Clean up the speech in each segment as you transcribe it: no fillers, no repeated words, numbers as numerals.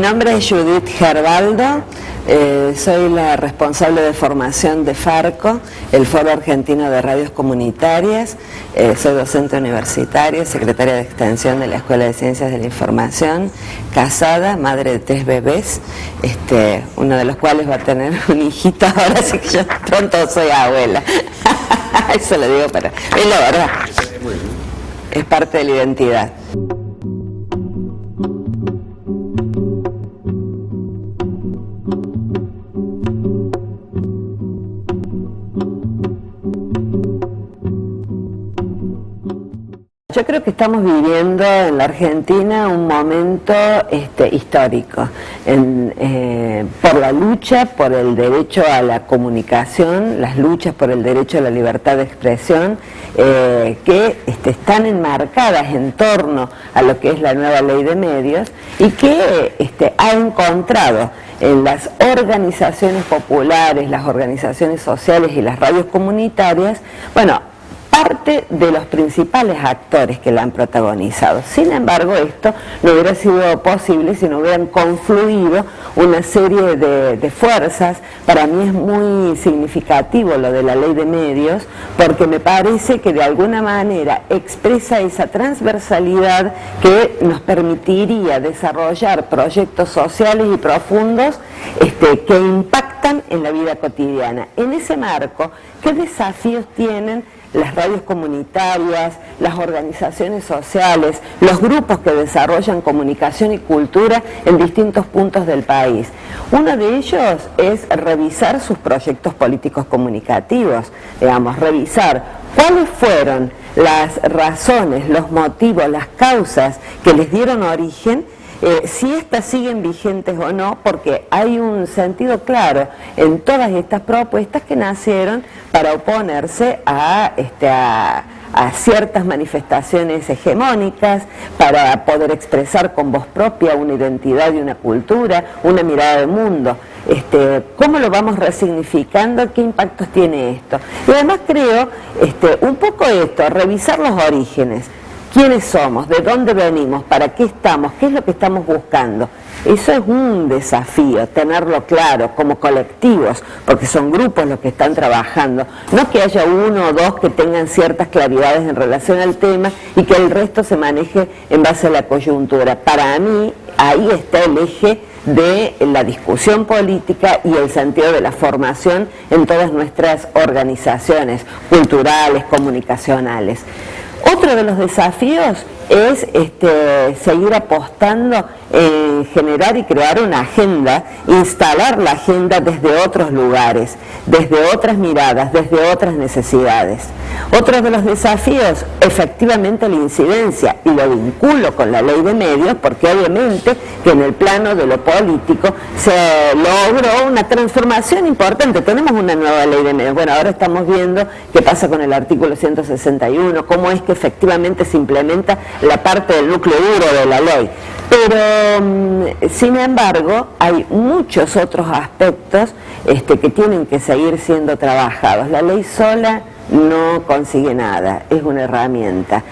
nombre es Judith Gerbaldo, soy la responsable de formación de FARCO, el Foro Argentino de Radios Comunitarias, soy docente universitaria, secretaria de Extensión de la Escuela de Ciencias de la Información, casada, madre de 3 bebés, uno de los cuales va a tener un hijito ahora, así que yo pronto soy abuela. Eso lo digo para... Es la verdad, es parte de la identidad. Yo creo que estamos viviendo en la Argentina un momento histórico por la lucha por el derecho a la comunicación, las luchas por el derecho a la libertad de expresión, que están enmarcadas en torno a lo que es la nueva ley de medios y que ha encontrado en las organizaciones populares, las organizaciones sociales y las radios comunitarias, bueno, parte de los principales actores que la han protagonizado. Sin embargo, esto no hubiera sido posible si no hubieran confluido una serie de fuerzas. Para mí es muy significativo lo de la ley de medios, porque me parece que de alguna manera expresa esa transversalidad que nos permitiría desarrollar proyectos sociales y profundos que impactan en la vida cotidiana. En ese marco, ¿qué desafíos tienen las radios comunitarias, las organizaciones sociales, los grupos que desarrollan comunicación y cultura en distintos puntos del país? Uno de ellos es revisar sus proyectos políticos comunicativos, revisar cuáles fueron las razones, los motivos, las causas que les dieron origen, si estas siguen vigentes o no, porque hay un sentido claro en todas estas propuestas que nacieron para oponerse a ciertas manifestaciones hegemónicas, para poder expresar con voz propia una identidad y una cultura, una mirada del mundo. ¿Cómo lo vamos resignificando? ¿Qué impactos tiene esto? Y además creo, un poco revisar los orígenes. ¿Quiénes somos? ¿De dónde venimos? ¿Para qué estamos? ¿Qué es lo que estamos buscando? Eso es un desafío, tenerlo claro como colectivos, porque son grupos los que están trabajando. No que haya uno o dos que tengan ciertas claridades en relación al tema y que el resto se maneje en base a la coyuntura. Para mí, ahí está el eje de la discusión política y el sentido de la formación en todas nuestras organizaciones culturales, comunicacionales. Otro de los desafíos es seguir apostando en generar y crear una agenda, instalar la agenda desde otros lugares, desde otras miradas, desde otras necesidades. Otro de los desafíos, efectivamente la incidencia, y lo vinculo con la ley de medios, porque obviamente que en el plano de lo político se logró una transformación importante. Tenemos una nueva ley de medios. Bueno, ahora estamos viendo qué pasa con el artículo 161, cómo es que efectivamente se implementa la parte del núcleo duro de la ley. Pero, sin embargo, hay muchos otros aspectos que tienen que seguir siendo trabajados. La ley sola no consigue nada, es una herramienta.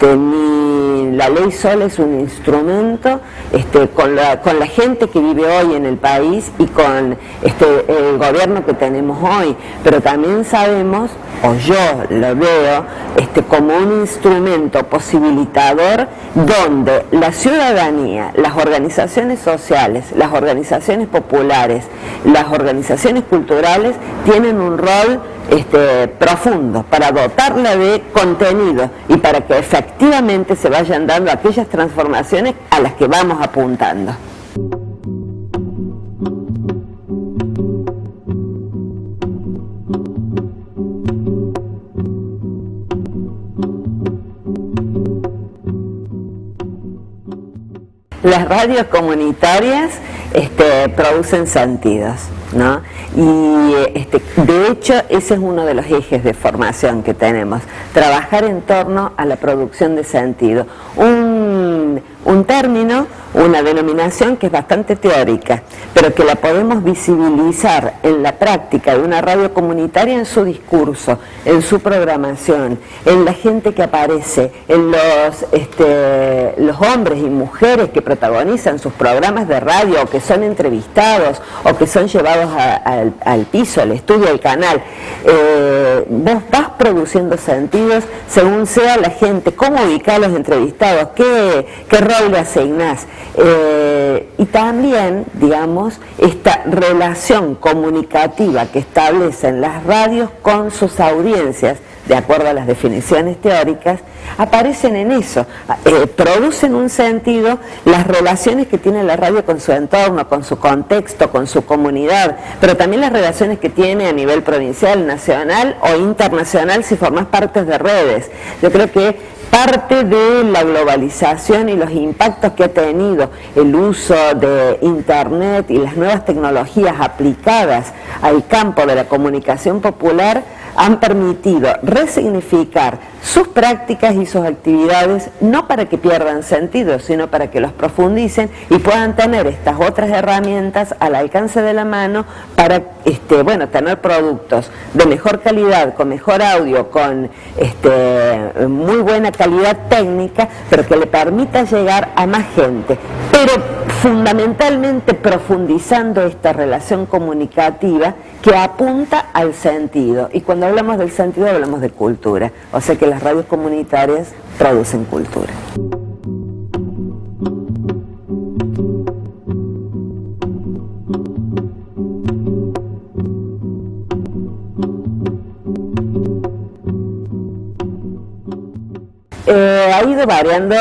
Ni la ley sola es un instrumento con la gente que vive hoy en el país y con el gobierno que tenemos hoy, pero también sabemos, o yo lo veo, como un instrumento posibilitador donde la ciudadanía, las organizaciones sociales, las organizaciones populares, las organizaciones culturales tienen un rol profundo para dotarla de contenido y para que efectivamente se vayan dando aquellas transformaciones a las que vamos apuntando. Las radios comunitarias producen sentidos, ¿no? Y de hecho ese es uno de los ejes de formación que tenemos, trabajar en torno a la producción de sentido. Un término una denominación que es bastante teórica, pero que la podemos visibilizar en la práctica de una radio comunitaria, en su discurso, en su programación, en la gente que aparece, en los hombres y mujeres que protagonizan sus programas de radio, o que son entrevistados, o que son llevados al piso, al estudio, al canal. Vos vas produciendo sentidos según sea la gente, cómo ubicar a los entrevistados, qué rol le asignás. Y también, digamos, esta relación comunicativa que establecen las radios con sus audiencias, de acuerdo a las definiciones teóricas, aparecen en eso, producen un sentido las relaciones que tiene la radio con su entorno, con su contexto, con su comunidad, pero también las relaciones que tiene a nivel provincial, nacional o internacional si formás parte de redes. Yo creo que parte de la globalización y los impactos que ha tenido el uso de Internet y las nuevas tecnologías aplicadas al campo de la comunicación popular han permitido resignificar sus prácticas y sus actividades, no para que pierdan sentido, sino para que los profundicen y puedan tener estas otras herramientas al alcance de la mano para tener productos de mejor calidad, con mejor audio, con muy buena calidad técnica, pero que le permita llegar a más gente, pero fundamentalmente profundizando esta relación comunicativa que apunta al sentido. Y cuando hablamos del sentido hablamos de cultura, o sea que las radios comunitarias producen cultura. Ha ido variando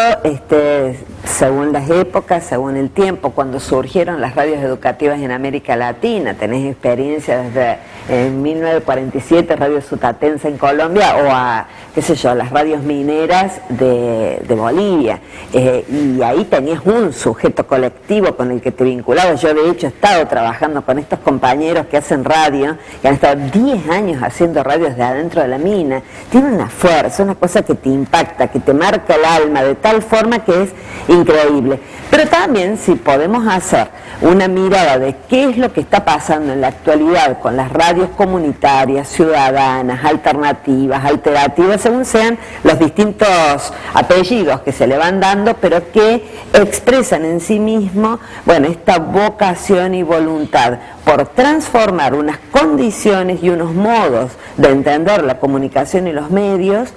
según las épocas, según el tiempo. Cuando surgieron las radios educativas en América Latina, tenés experiencia desde en 1947, Radio Sutatense en Colombia, o a, qué sé yo, las radios mineras de Bolivia, y ahí tenías un sujeto colectivo con el que te vinculabas. Yo de hecho he estado trabajando con estos compañeros que hacen radio, que han estado 10 años haciendo radios de adentro de la mina. Tiene una fuerza, una cosa que te impacta, que te marca el alma de tal forma que es increíble. Pero también, si podemos hacer una mirada de qué es lo que está pasando en la actualidad con las radios comunitarias, ciudadanas, alternativas, alterativas, según sean los distintos apellidos que se le van dando, pero que expresan en sí mismo, bueno, esta vocación y voluntad por transformar unas condiciones y unos modos de entender la comunicación y los medios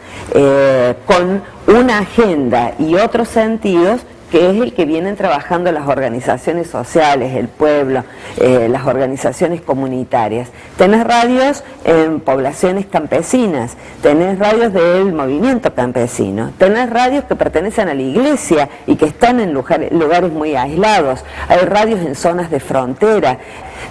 con una agenda y otros sentidos, que es el que vienen trabajando las organizaciones sociales, el pueblo, las organizaciones comunitarias. Tenés radios en poblaciones campesinas, tenés radios del movimiento campesino, tenés radios que pertenecen a la iglesia y que están en lugares muy aislados, hay radios en zonas de frontera.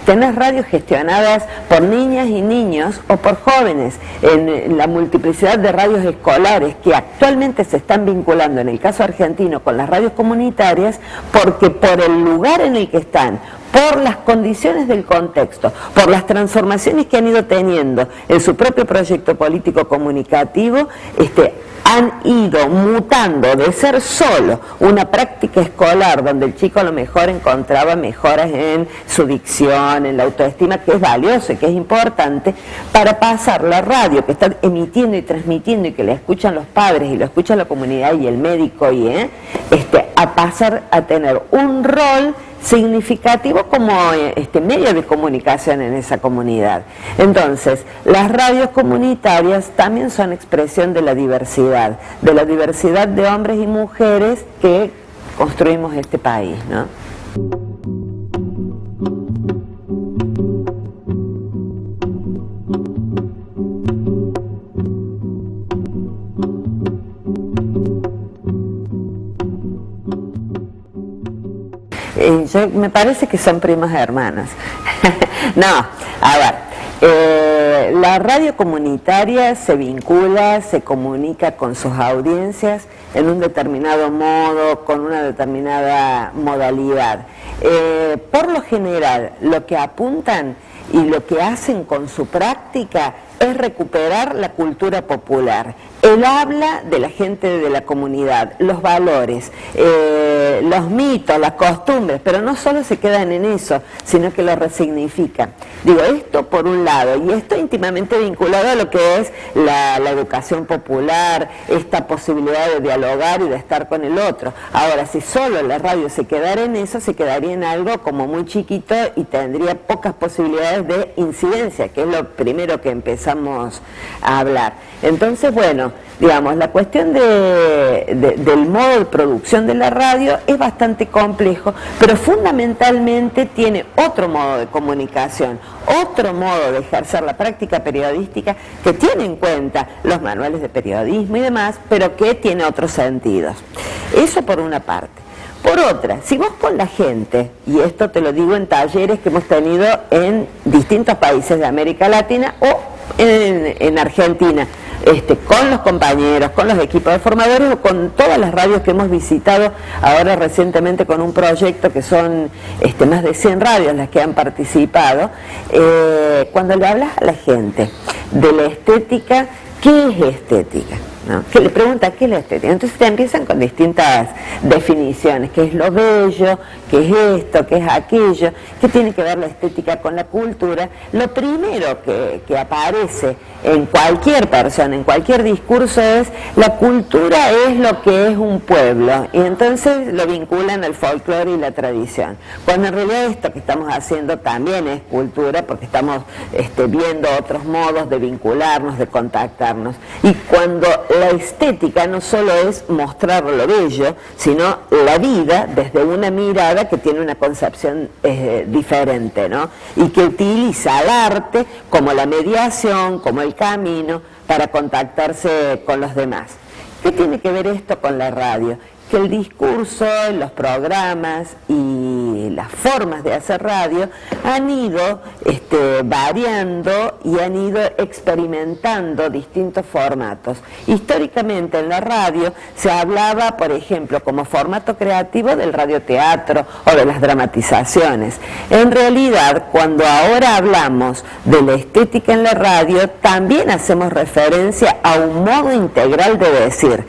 Tenés radios gestionadas por niñas y niños o por jóvenes, en la multiplicidad de radios escolares que actualmente se están vinculando, en el caso argentino, con las radios comunitarias, porque por el lugar en el que están, por las condiciones del contexto, por las transformaciones que han ido teniendo en su propio proyecto político comunicativo, han ido mutando de ser solo una práctica escolar donde el chico a lo mejor encontraba mejoras en su dicción, en la autoestima, que es valioso y que es importante, para pasar la radio que está emitiendo y transmitiendo y que le escuchan los padres y lo escucha la comunidad y el médico a pasar a tener un rol significativo como medio de comunicación en esa comunidad. Entonces, las radios comunitarias también son expresión de la diversidad de hombres y mujeres que construimos este país, ¿no? Me parece que son primos hermanos. No, a ver, la radio comunitaria se vincula, se comunica con sus audiencias en un determinado modo, con una determinada modalidad. Por lo general, lo que apuntan y lo que hacen con su práctica es recuperar la cultura popular, el habla de la gente de la comunidad, los valores, los mitos, las costumbres, pero no solo se quedan en eso, sino que lo resignifican. Digo, esto por un lado, y esto íntimamente vinculado a lo que es la educación popular, esta posibilidad de dialogar y de estar con el otro. Ahora, si solo la radio se quedara en eso, se quedaría en algo como muy chiquito y tendría pocas posibilidades de incidencia, que es lo primero que empezamos a hablar. Entonces, bueno, digamos, la cuestión del modo de producción de la radio es bastante complejo, pero fundamentalmente tiene otro modo de comunicación, otro modo de ejercer la práctica periodística que tiene en cuenta los manuales de periodismo y demás, pero que tiene otros sentidos. Eso por una parte. Por otra, si vos con la gente, y esto te lo digo en talleres que hemos tenido en distintos países de América Latina o en Argentina, con los compañeros, con los equipos de formadores o con todas las radios que hemos visitado ahora recientemente con un proyecto que son más de 100 radios las que han participado, cuando le hablas a la gente de la estética, ¿qué es estética? ¿No? Que le pregunta qué es la estética, entonces te empiezan con distintas definiciones, qué es lo bello, qué es esto, qué es aquello, qué tiene que ver la estética con la cultura. Lo primero que aparece en cualquier persona, en cualquier discurso es la cultura es lo que es un pueblo, y entonces lo vinculan al folclore y la tradición, cuando en realidad esto que estamos haciendo también es cultura, porque estamos viendo otros modos de vincularnos, de contactarnos, y cuando la estética no solo es mostrar lo bello, sino la vida desde una mirada que tiene una concepción diferente, ¿no? Y que utiliza al arte como la mediación, como el camino para contactarse con los demás. ¿Qué tiene que ver esto con la radio? Que el discurso, los programas y las formas de hacer radio han ido variando y han ido experimentando distintos formatos. Históricamente en la radio se hablaba, por ejemplo, como formato creativo del radioteatro o de las dramatizaciones. En realidad, cuando ahora hablamos de la estética en la radio, también hacemos referencia a un modo integral de decir.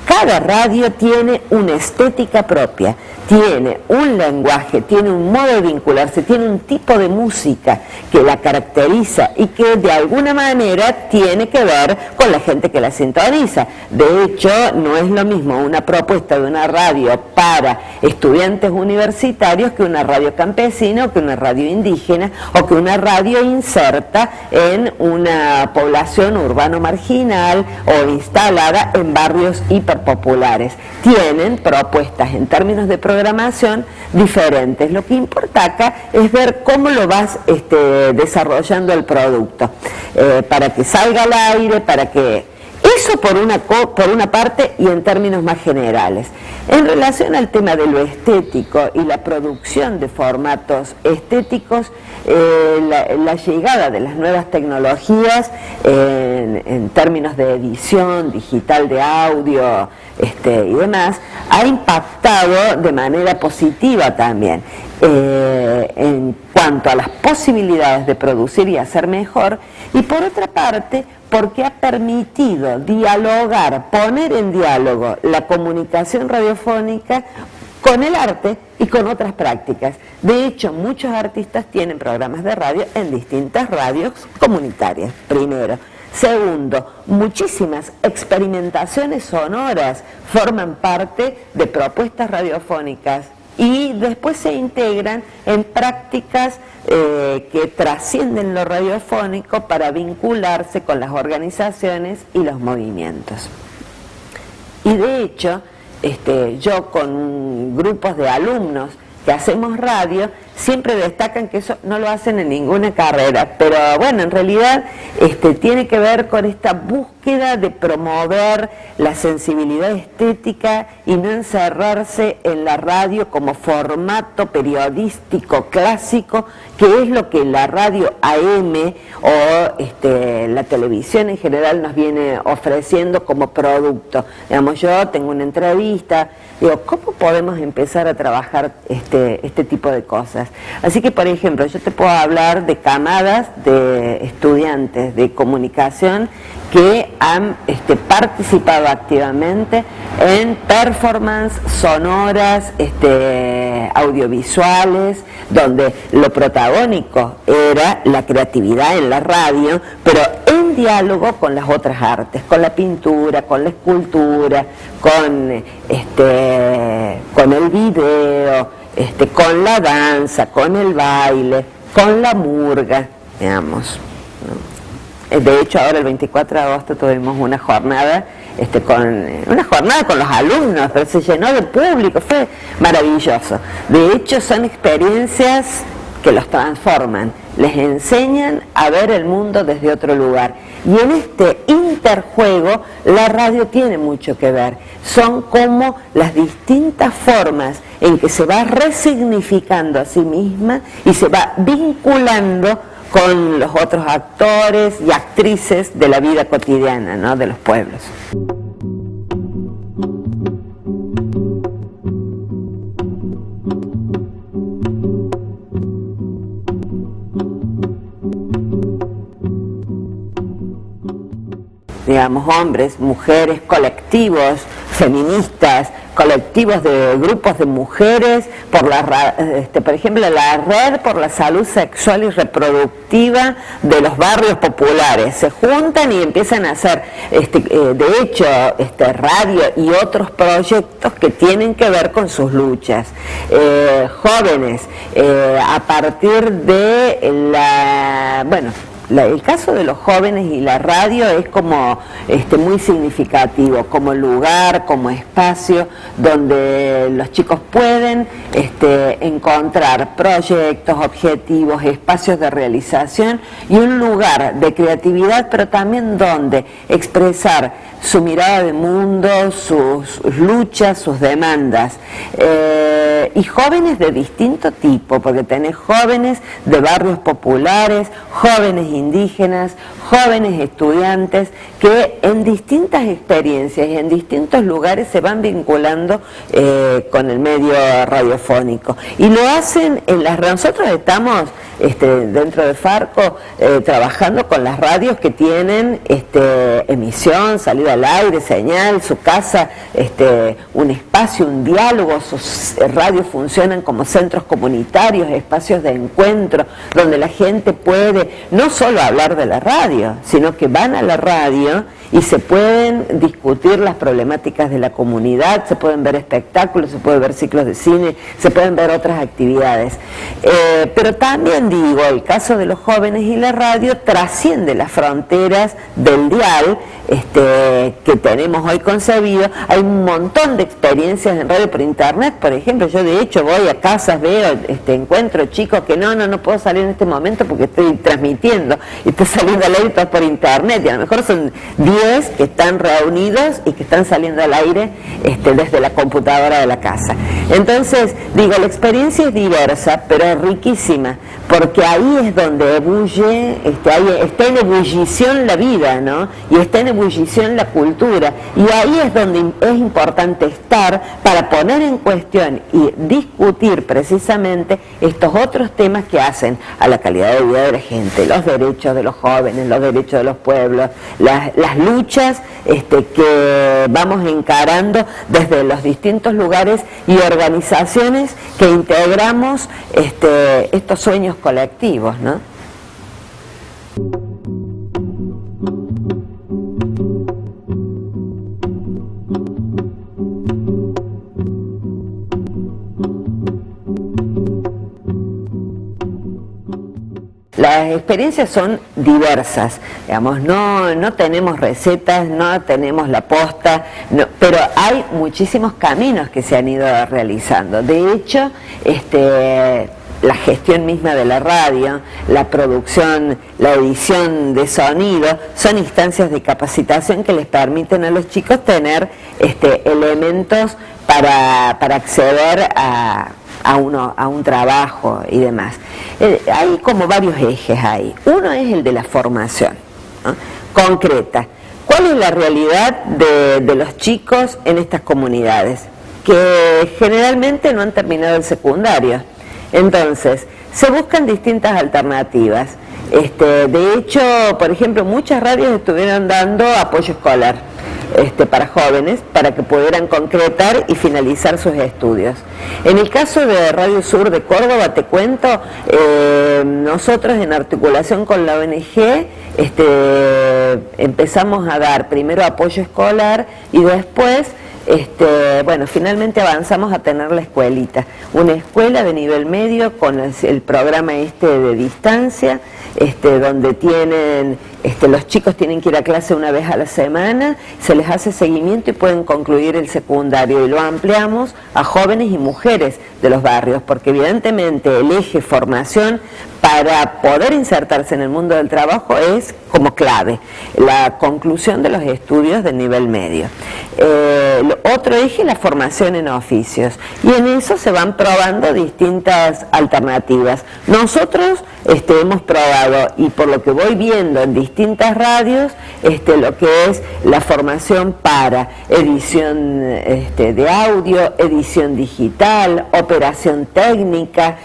Cada radio tiene una estética propia, tiene un lenguaje, tiene un modo de vincularse, tiene un tipo de música que la caracteriza y que de alguna manera tiene que ver con la gente que la sintoniza. De hecho, no es lo mismo una propuesta de una radio para estudiantes universitarios que una radio campesina o que una radio indígena o que una radio inserta en una población urbano marginal o instalada en barrios hiperpopulares. Tienen propuestas en términos de programación diferentes. Lo que importa acá es ver cómo lo vas desarrollando el producto, para que salga al aire, para que... Eso por una parte y en términos más generales. En relación al tema de lo estético y la producción de formatos estéticos, la llegada de las nuevas tecnologías en términos de edición digital de audio y demás, ha impactado de manera positiva también en cuanto a las posibilidades de producir y hacer mejor, y por otra parte porque ha permitido dialogar, poner en diálogo la comunicación radiofónica con el arte y con otras prácticas. De hecho, muchos artistas tienen programas de radio en distintas radios comunitarias, primero. Segundo, muchísimas experimentaciones sonoras forman parte de propuestas radiofónicas y después se integran en prácticas que trascienden lo radiofónico para vincularse con las organizaciones y los movimientos. Y de hecho, yo con grupos de alumnos que hacemos radio, siempre destacan que eso no lo hacen en ninguna carrera, pero bueno, en realidad tiene que ver con esta búsqueda de promover la sensibilidad estética y no encerrarse en la radio como formato periodístico clásico, que es lo que la radio AM o la televisión en general nos viene ofreciendo como producto. Digamos, yo tengo una entrevista, digo, ¿cómo podemos empezar a trabajar este tipo de cosas? diversas. Así que, por ejemplo, yo te puedo hablar de camadas de estudiantes de comunicación que han participado activamente en performance sonoras, audiovisuales, donde lo protagónico era la creatividad en la radio, pero en diálogo con las otras artes, con la pintura, con la escultura, con el video, con la danza, con el baile, con la murga, digamos, ¿no? De hecho, ahora el 24 de agosto tuvimos una jornada con los alumnos, pero se llenó de público, fue maravilloso. De hecho, son experiencias que los transforman, les enseñan a ver el mundo desde otro lugar. Y en este interjuego la radio tiene mucho que ver. Son como las distintas formas en que se va resignificando a sí misma y se va vinculando con los otros actores y actrices de la vida cotidiana, ¿no?, de los pueblos. Digamos, hombres, mujeres, colectivos feministas, colectivos de grupos de mujeres, por ejemplo, la Red por la Salud Sexual y Reproductiva de los barrios populares. Se juntan y empiezan a hacer, de hecho, radio y otros proyectos que tienen que ver con sus luchas. Jóvenes, a partir de el caso de los jóvenes y la radio es como muy significativo, como lugar, como espacio donde los chicos pueden encontrar proyectos, objetivos, espacios de realización y un lugar de creatividad, pero también donde expresar su mirada de mundo, sus luchas, sus demandas. Y jóvenes de distinto tipo, porque tenés jóvenes de barrios populares, jóvenes indígenas, jóvenes estudiantes, que en distintas experiencias y en distintos lugares se van vinculando con el medio radiofónico. Y lo hacen nosotros estamos dentro de Farco trabajando con las radios que tienen emisión, salida al aire, señal, su casa, un espacio, un diálogo. Sus radios funcionan como centros comunitarios, espacios de encuentro, donde la gente puede no solo hablar de la radio, sino que van a la radio y se pueden discutir las problemáticas de la comunidad, se pueden ver espectáculos, se pueden ver ciclos de cine, se pueden ver otras actividades. Pero también digo, el caso de los jóvenes y la radio trasciende las fronteras del dial que tenemos hoy concebido. Hay un montón de experiencias en radio por internet, por ejemplo, yo de hecho voy a casas, veo, encuentro chicos que no puedo salir en este momento porque estoy transmitiendo y estoy saliendo al aire todo por internet, y a lo mejor son 10 que están reunidos y que están saliendo al aire desde la computadora de la casa. Entonces, digo, la experiencia es diversa, pero es riquísima, porque ahí es donde ebulle, está en ebullición la vida, ¿no? Y está en ebullición la cultura, y ahí es donde es importante estar para poner en cuestión y discutir precisamente estos otros temas que hacen a la calidad de vida de la gente, los derechos de los jóvenes, los derechos de los pueblos, las luchas que vamos encarando desde los distintos lugares y organizaciones que integramos estos sueños colectivos, ¿no? Las experiencias son diversas, digamos, no tenemos recetas, no tenemos la posta, pero hay muchísimos caminos que se han ido realizando. De hecho, la gestión misma de la radio, la producción, la edición de sonido, son instancias de capacitación que les permiten a los chicos tener elementos para acceder a un trabajo y demás. Hay como varios ejes ahí. Uno es el de la formación, ¿no?, concreta. ¿Cuál es la realidad de los chicos en estas comunidades? Que generalmente no han terminado el secundario Entonces, se buscan distintas alternativas. De hecho, por ejemplo, muchas radios estuvieron dando apoyo escolar para jóvenes, para que pudieran concretar y finalizar sus estudios. En el caso de Radio Sur de Córdoba, te cuento, nosotros en articulación con la ONG empezamos a dar primero apoyo escolar y después bueno, finalmente avanzamos a tener la escuelita, una escuela de nivel medio con el programa de distancia, donde tienen, los chicos tienen que ir a clase una vez a la semana, se les hace seguimiento y pueden concluir el secundario, y lo ampliamos a jóvenes y mujeres de los barrios, porque evidentemente el eje formación para poder insertarse en el mundo del trabajo es como clave, la conclusión de los estudios del nivel medio. Otro eje es la formación en oficios, y en eso se van probando distintas alternativas. Nosotros hemos probado, y por lo que voy viendo en distintas radios, lo que es la formación para edición de audio, edición digital, operación técnica,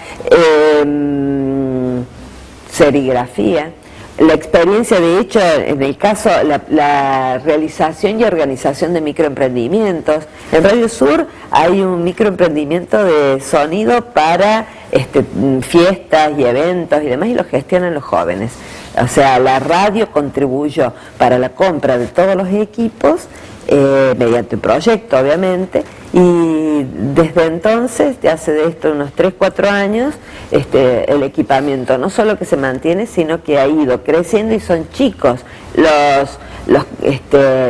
serigrafía. La experiencia, de hecho, en el caso, la realización y organización de microemprendimientos. En Radio Sur hay un microemprendimiento de sonido para fiestas y eventos y demás, y lo gestionan los jóvenes. O sea, la radio contribuyó para la compra de todos los equipos, mediante un proyecto, obviamente, y desde entonces, de hace de esto unos 3-4 años, el equipamiento no solo que se mantiene, sino que ha ido creciendo, y son chicos los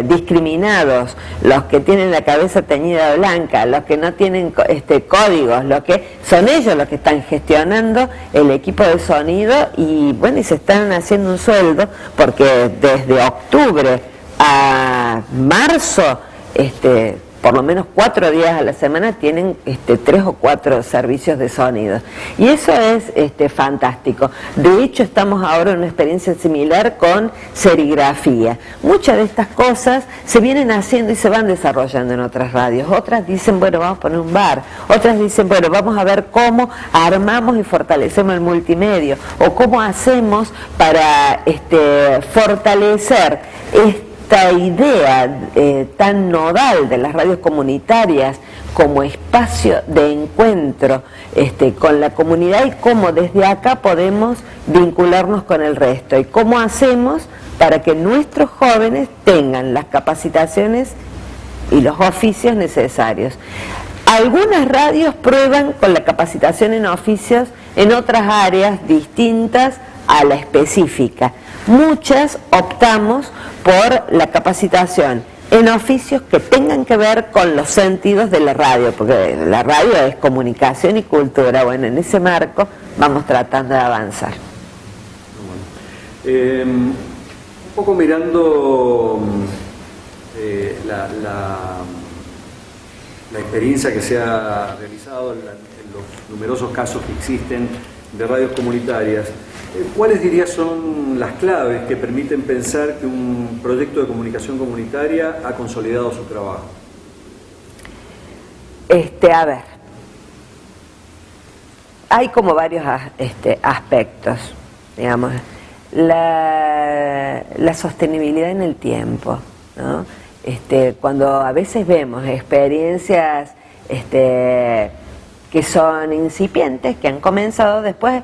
discriminados, los que tienen la cabeza teñida blanca, los que no tienen códigos, son ellos los que están gestionando el equipo de sonido, y bueno, y se están haciendo un sueldo, porque desde octubre a marzo, por lo menos 4 días a la semana tienen 3 o 4 servicios de sonido, y eso es fantástico. De hecho, estamos ahora en una experiencia similar con serigrafía. Muchas de estas cosas se vienen haciendo y se van desarrollando en otras radios. Otras dicen, bueno, vamos a poner un bar. Otras dicen, bueno, vamos a ver cómo armamos y fortalecemos el multimedio, o cómo hacemos para fortalecer esta idea tan nodal de las radios comunitarias como espacio de encuentro con la comunidad, y cómo desde acá podemos vincularnos con el resto, y cómo hacemos para que nuestros jóvenes tengan las capacitaciones y los oficios necesarios. Algunas radios prueban con la capacitación en oficios en otras áreas distintas a la específica. Muchas optamos por la capacitación en oficios que tengan que ver con los sentidos de la radio, porque la radio es comunicación y cultura. Bueno, en ese marco vamos tratando de avanzar. Un poco mirando la experiencia que se ha realizado en los numerosos casos que existen de radios comunitarias, ¿cuáles dirías son las claves que permiten pensar que un proyecto de comunicación comunitaria ha consolidado su trabajo? A ver, hay como varios aspectos, digamos. La sostenibilidad en el tiempo, ¿no? Cuando a veces vemos experiencias que son incipientes, que han comenzado, después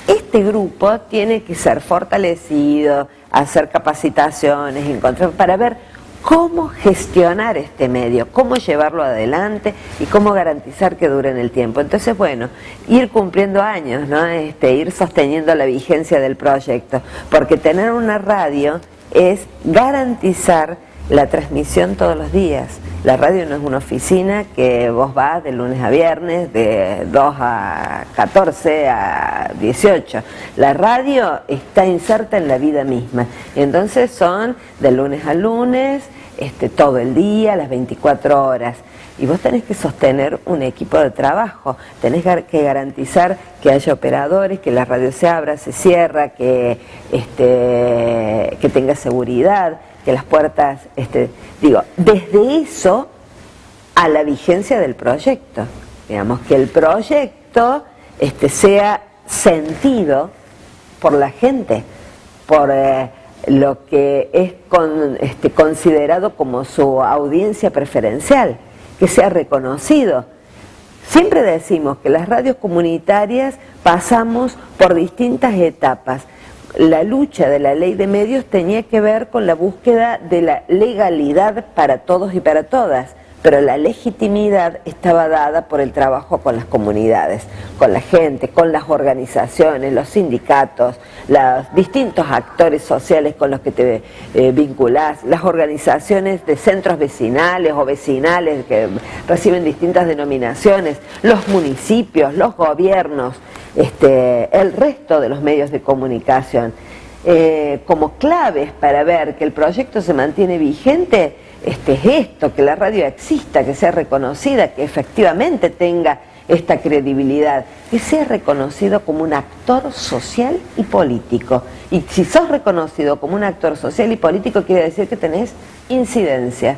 este grupo tiene que ser fortalecido, hacer capacitaciones, encontrar, para ver cómo gestionar este medio, cómo llevarlo adelante y cómo garantizar que dure en el tiempo. Entonces, bueno, ir cumpliendo años, ¿no? Ir sosteniendo la vigencia del proyecto, porque tener una radio es garantizar la transmisión todos los días. La radio no es una oficina que vos vas de lunes a viernes, de 2 a 14 a 18. La radio está inserta en la vida misma. Entonces son de lunes a lunes, todo el día, las 24 horas. Y vos tenés que sostener un equipo de trabajo, tenés que garantizar que haya operadores, que la radio se abra, se cierra, que tenga seguridad, que las puertas, desde eso a la vigencia del proyecto. Digamos que el proyecto sea sentido por la gente, por lo que es considerado como su audiencia preferencial, que sea reconocido. Siempre decimos que las radios comunitarias pasamos por distintas etapas. La lucha de la ley de medios tenía que ver con la búsqueda de la legalidad para todos y para todas, pero la legitimidad estaba dada por el trabajo con las comunidades, con la gente, con las organizaciones, los sindicatos, los distintos actores sociales con los que te vinculás, las organizaciones de centros vecinales o vecinales que reciben distintas denominaciones, los municipios, los gobiernos, el resto de los medios de comunicación, como claves para ver que el proyecto se mantiene vigente. Es esto, que la radio exista, que sea reconocida, que efectivamente tenga esta credibilidad, que sea reconocido como un actor social y político. Y si sos reconocido como un actor social y político, quiere decir que tenés incidencia.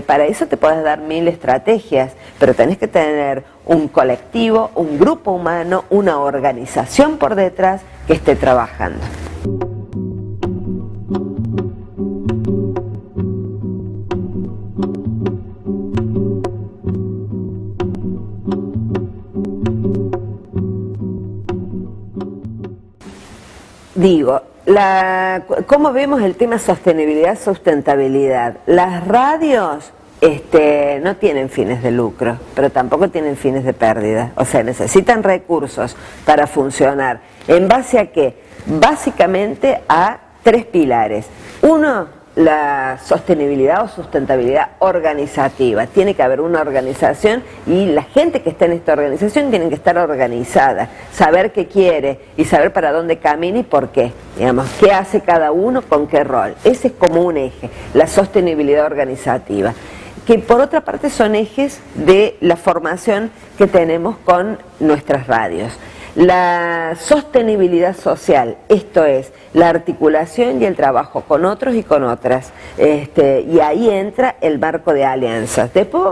Para eso te podés dar 1000 estrategias, pero tenés que tener un colectivo, un grupo humano, una organización por detrás que esté trabajando. Digo, ¿cómo vemos el tema sostenibilidad, sustentabilidad? Las radios no tienen fines de lucro, pero tampoco tienen fines de pérdida. O sea, necesitan recursos para funcionar. ¿En base a qué? Básicamente a 3 pilares. Uno, la sostenibilidad o sustentabilidad organizativa. Tiene que haber una organización y la gente que está en esta organización tiene que estar organizada, saber qué quiere y saber para dónde camina y por qué. Digamos, qué hace cada uno con qué rol. Ese es como un eje, la sostenibilidad organizativa. Que por otra parte son ejes de la formación que tenemos con nuestras radios. La sostenibilidad social, esto es, la articulación y el trabajo con otros y con otras, y ahí entra el marco de alianzas. Después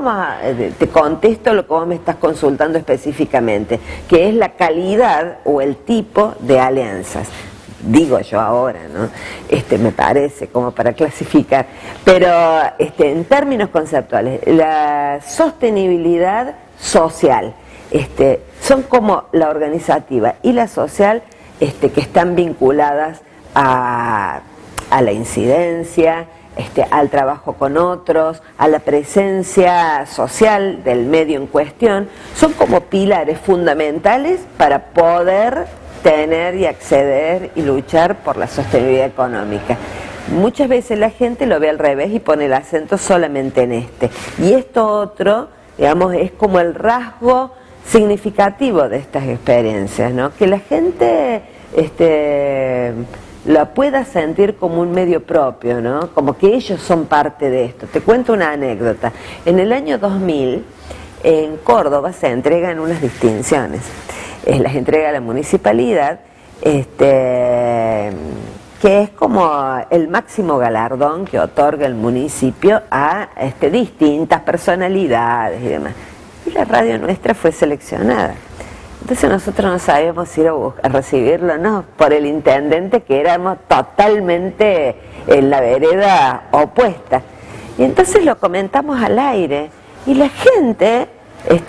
te contesto lo que vos me estás consultando específicamente, que es la calidad o el tipo de alianzas. Digo yo ahora, ¿no? Me parece como para clasificar, pero en términos conceptuales, la sostenibilidad social, son como la organizativa y la social, que están vinculadas a la incidencia, al trabajo con otros, a la presencia social del medio en cuestión. Son como pilares fundamentales para poder tener y acceder y luchar por la sostenibilidad económica. Muchas veces la gente lo ve al revés y pone el acento solamente en y esto otro, digamos, es como el rasgo significativo de estas experiencias, ¿no? Que la gente la pueda sentir como un medio propio, ¿no? Como que ellos son parte de esto. Te cuento una anécdota. En el año 2000, en Córdoba se entregan unas distinciones. Las entrega la municipalidad, que es como el máximo galardón que otorga el municipio a distintas personalidades y demás. Y la radio nuestra fue seleccionada. Entonces nosotros no sabíamos si ir a recibirlo, no, por el intendente, que éramos totalmente en la vereda opuesta. Y entonces lo comentamos al aire y la gente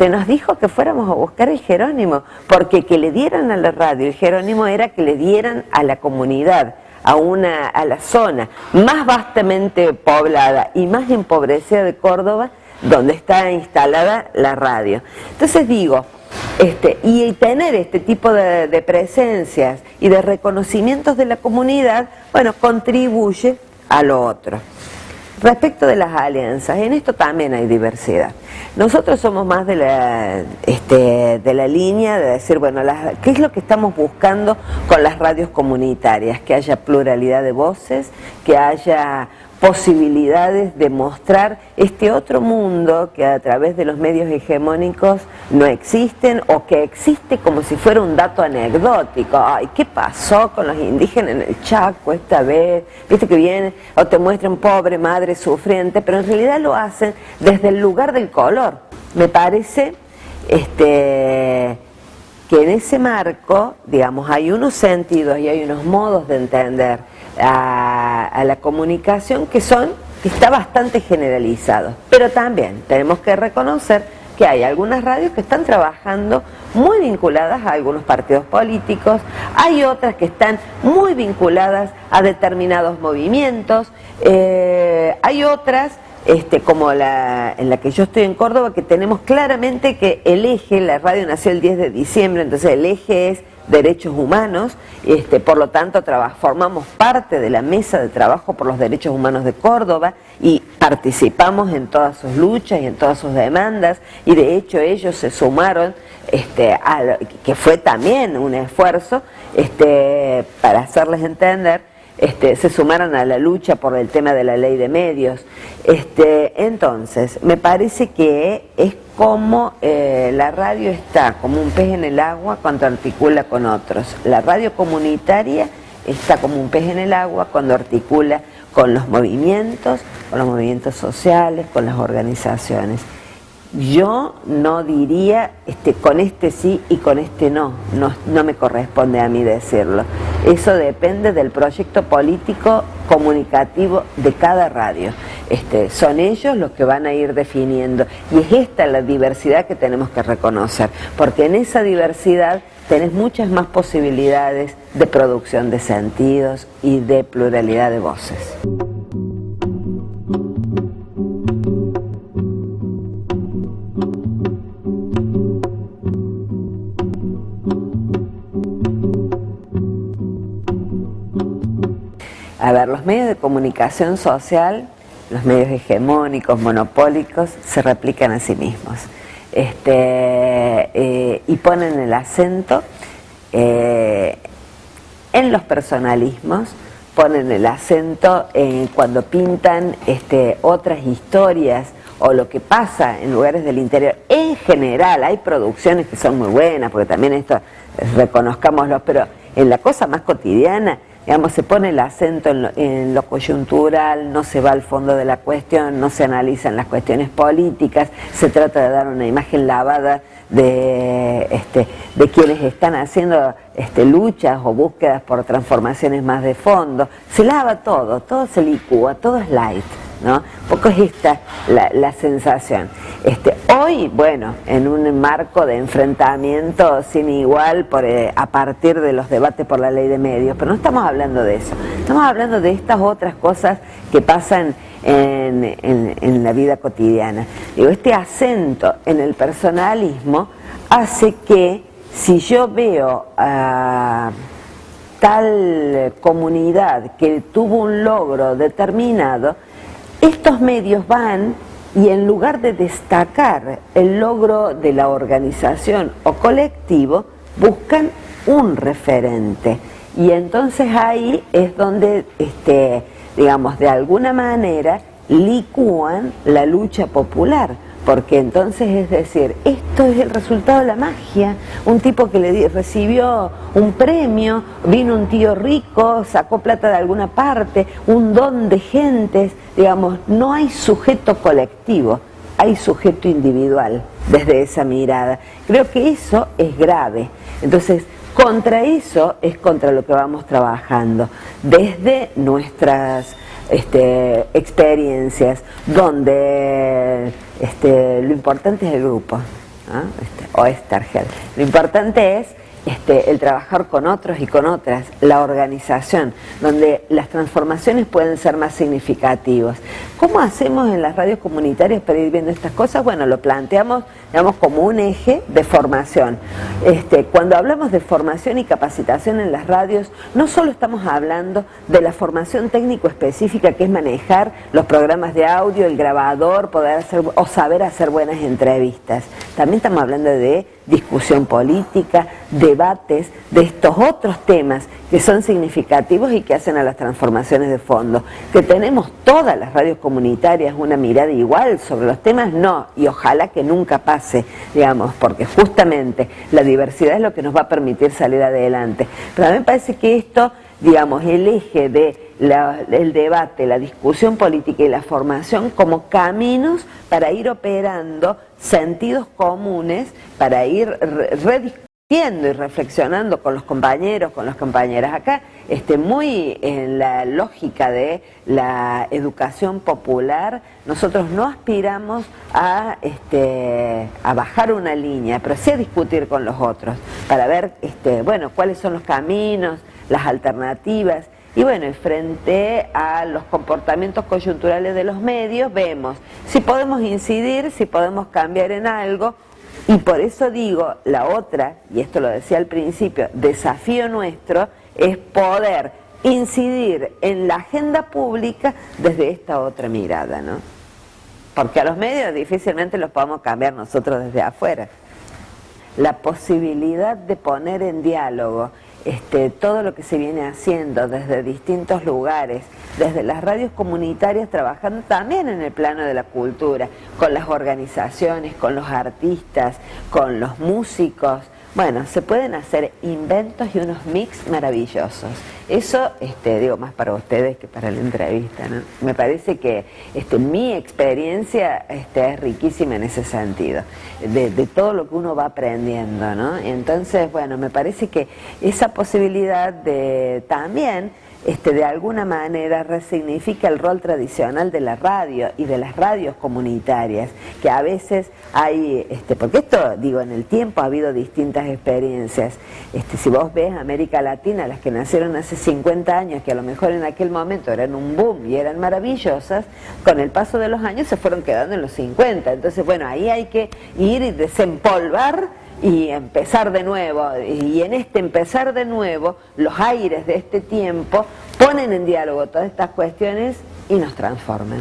nos dijo que fuéramos a buscar el Jerónimo, porque que le dieran a la radio el Jerónimo era que le dieran a la comunidad, a la zona más vastamente poblada y más empobrecida de Córdoba, donde está instalada la radio. Entonces digo, y tener este tipo de presencias y de reconocimientos de la comunidad, bueno, contribuye a lo otro. Respecto de las alianzas, en esto también hay diversidad. Nosotros somos más de la línea de decir, bueno, ¿qué es lo que estamos buscando con las radios comunitarias? Que haya pluralidad de voces, que haya posibilidades de mostrar este otro mundo que a través de los medios hegemónicos no existen, o que existe como si fuera un dato anecdótico. Ay, ¿qué pasó con los indígenas en el Chaco esta vez? Viste que viene, o te muestran pobre madre sufriente, pero en realidad lo hacen desde el lugar del color. Me parece que en ese marco, digamos, hay unos sentidos y hay unos modos de entender a la comunicación que está bastante generalizado. Pero también tenemos que reconocer que hay algunas radios que están trabajando muy vinculadas a algunos partidos políticos, hay otras que están muy vinculadas a determinados movimientos, hay otras como en la que yo estoy en Córdoba, que tenemos claramente que el eje, la radio nació el 10 de diciembre, entonces el eje es derechos humanos, por lo tanto formamos parte de la mesa de trabajo por los derechos humanos de Córdoba y participamos en todas sus luchas y en todas sus demandas, y de hecho ellos se sumaron, que fue también un esfuerzo para hacerles entender, se sumaron a la lucha por el tema de la ley de medios. Entonces, me parece que es como la radio está como un pez en el agua cuando articula con otros. La radio comunitaria está como un pez en el agua cuando articula con los movimientos sociales, con las organizaciones. Yo no diría con este sí y con este no me corresponde a mí decirlo. Eso depende del proyecto político comunicativo de cada radio. Son ellos los que van a ir definiendo, y es esta la diversidad que tenemos que reconocer, porque en esa diversidad tenés muchas más posibilidades de producción de sentidos y de pluralidad de voces. A ver, los medios de comunicación social, los medios hegemónicos, monopólicos, se replican a sí mismos. Y ponen el acento en los personalismos, ponen el acento en cuando pintan otras historias o lo que pasa en lugares del interior. En general hay producciones que son muy buenas, porque también esto, reconozcámoslo, pero en la cosa más cotidiana, digamos, se pone el acento en lo coyuntural, no se va al fondo de la cuestión, no se analizan las cuestiones políticas, se trata de dar una imagen lavada de quienes están haciendo luchas o búsquedas por transformaciones más de fondo. Se lava todo se licúa, todo es light, ¿no? Un poco es esta la sensación. Hoy, bueno, en un marco de enfrentamiento sin igual a partir de los debates por la ley de medios, pero no estamos hablando de eso, estamos hablando de estas otras cosas que pasan en la vida cotidiana. Digo, este acento en el personalismo hace que si yo veo a tal comunidad que tuvo un logro determinado, estos medios van y en lugar de destacar el logro de la organización o colectivo, buscan un referente. Y entonces ahí es donde, digamos, de alguna manera licúan la lucha popular. Porque entonces, es decir, esto es el resultado de la magia. Un tipo que recibió un premio, vino un tío rico, sacó plata de alguna parte, un don de gentes, digamos, no hay sujeto colectivo, hay sujeto individual desde esa mirada. Creo que eso es grave. Entonces, contra eso es contra lo que vamos trabajando, desde nuestras experiencias, donde lo importante es el grupo, ¿no? O Stargell. Lo importante es el trabajar con otros y con otras, la organización, donde las transformaciones pueden ser más significativas. ¿Cómo hacemos en las radios comunitarias para ir viendo estas cosas? Bueno, lo planteamos, digamos, como un eje de formación. Cuando hablamos de formación y capacitación en las radios, no solo estamos hablando de la formación técnico específica, que es manejar los programas de audio, el grabador, poder hacer o saber hacer buenas entrevistas. También estamos hablando de discusión política, debates de estos otros temas que son significativos y que hacen a las transformaciones de fondo. Que tenemos todas las radios comunitarias una mirada igual sobre los temas, no, y ojalá que nunca pase, digamos, porque justamente la diversidad es lo que nos va a permitir salir adelante. Pero a mí me parece que esto, digamos, el eje de el debate, la discusión política y la formación como caminos para ir operando sentidos comunes, para ir rediscutiendo y reflexionando con los compañeros, con las compañeras acá, muy en la lógica de la educación popular. Nosotros no aspiramos a bajar una línea, pero sí a discutir con los otros para ver bueno, cuáles son los caminos, las alternativas. Y bueno, frente a los comportamientos coyunturales de los medios, vemos si podemos incidir, si podemos cambiar en algo. Y por eso digo, la otra, y esto lo decía al principio, desafío nuestro es poder incidir en la agenda pública desde esta otra mirada, ¿no? Porque a los medios difícilmente los podemos cambiar nosotros desde afuera. La posibilidad de poner en diálogo todo lo que se viene haciendo desde distintos lugares, desde las radios comunitarias, trabajando también en el plano de la cultura, con las organizaciones, con los artistas, con los músicos. Bueno, se pueden hacer inventos y unos mix maravillosos. Eso, digo, más para ustedes que para la entrevista, ¿no? Me parece que mi experiencia es riquísima en ese sentido, de todo lo que uno va aprendiendo, ¿no? Entonces, bueno, me parece que esa posibilidad de también, de alguna manera resignifica el rol tradicional de la radio y de las radios comunitarias, que a veces hay, porque esto, digo, en el tiempo ha habido distintas experiencias. Si vos ves América Latina, las que nacieron hace 50 años, que a lo mejor en aquel momento eran un boom y eran maravillosas, con el paso de los años se fueron quedando en los 50. Entonces, bueno, ahí hay que ir y desempolvar y empezar de nuevo, y en empezar de nuevo, los aires de este tiempo ponen en diálogo todas estas cuestiones y nos transforman.